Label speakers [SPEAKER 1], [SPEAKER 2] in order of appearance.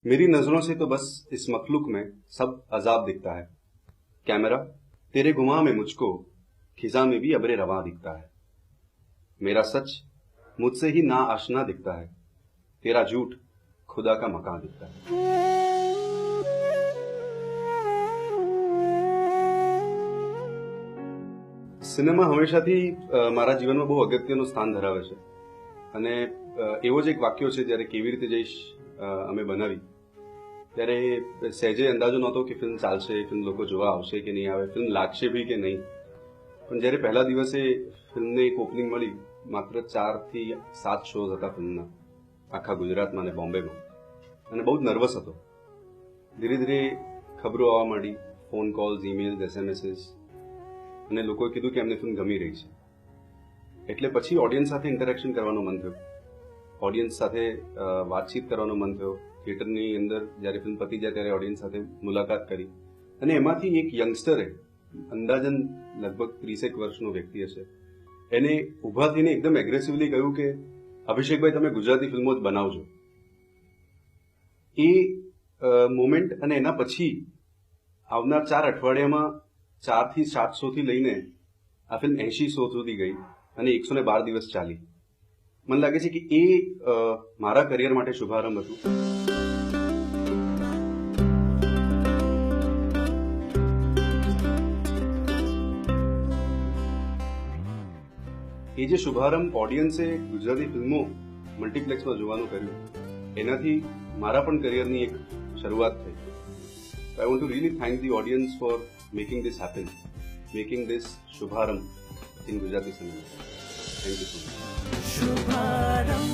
[SPEAKER 1] मेरी नजरों से तो बस इस मखलूक में सब अजाब दिखता है। कैमरा तेरे गुमा में मुझको खिजा में भी अबरे रवा दिखता है। मेरा सच मुझसे ही ना आशना दिखता है, तेरा झूठ खुदा का मकान दिखता है। સિનેમા હંમેશાથી મારા જીવનમાં બહુ અગત્યનું સ્થાન ધરાવે છે અને એવો જ એક વાક્યો છે જ્યારે કેવી રીતે જઈશ અમે બનાવી ત્યારે સહેજે અંદાજો નહોતો કે ફિલ્મ ચાલશે, ફિલ્મ લોકો જોવા આવશે કે નહીં આવે, ફિલ્મ લાગશે બી કે નહીં. પણ જ્યારે પહેલા દિવસે ફિલ્મને એક ઓપનિંગ મળી, માત્ર 4 થી 7 શોઝ હતા ફિલ્મના આખા ગુજરાતમાં અને બોમ્બેમાં, અને બહુ જ નર્વસ હતો. ધીરે ધીરે ખબરો આવવા માંડી, ફોન કોલ્સ, ઈમેલ્સ, એસએમએસીસ, અને લોકોએ કીધું કે એમને ફિલ્મ ગમી રહી છે. એટલે પછી ઓડિયન્સ સાથે ઇન્ટરેક્શન કરવાનો મન થયો, ઓડિયન્સ સાથે વાતચીત કરવાનો મન થયો. થિયેટરની અંદર જ્યારે ફિલ્મ પતી જાય ત્યારે ઓડિયન્સ સાથે મુલાકાત કરી, અને એમાંથી એક યંગસ્ટરે, અંદાજન લગભગ 30 વર્ષનો વ્યક્તિ હશે, એને ઊભા થઈને એકદમ એગ્રેસિવલી કહ્યું કે અભિષેકભાઈ, તમે ગુજરાતી ફિલ્મો જ બનાવજો. એ મોમેન્ટ અને એના પછી આવનાર 4 અઠવાડિયામાં 4 થી 700 થી લઈને આ ફિલ્મ 80 શો સુધી ગઈ અને 112 દિવસ ચાલી. મને લાગે છે કે એ મારા કરિયર માટે શુભારંભ હતું. એ જે શુભારંભ ઓડિયન્સે ગુજરાતી ફિલ્મો મલ્ટીપ્લેક્સમાં જોવાનું કર્યું, એનાથી મારા પણ કરિયરની એક શરૂઆત થઈ. I want to really thank the audience for making this happen, making this Shubharam in Gujarati cinema. Thank you so much. Shubharam.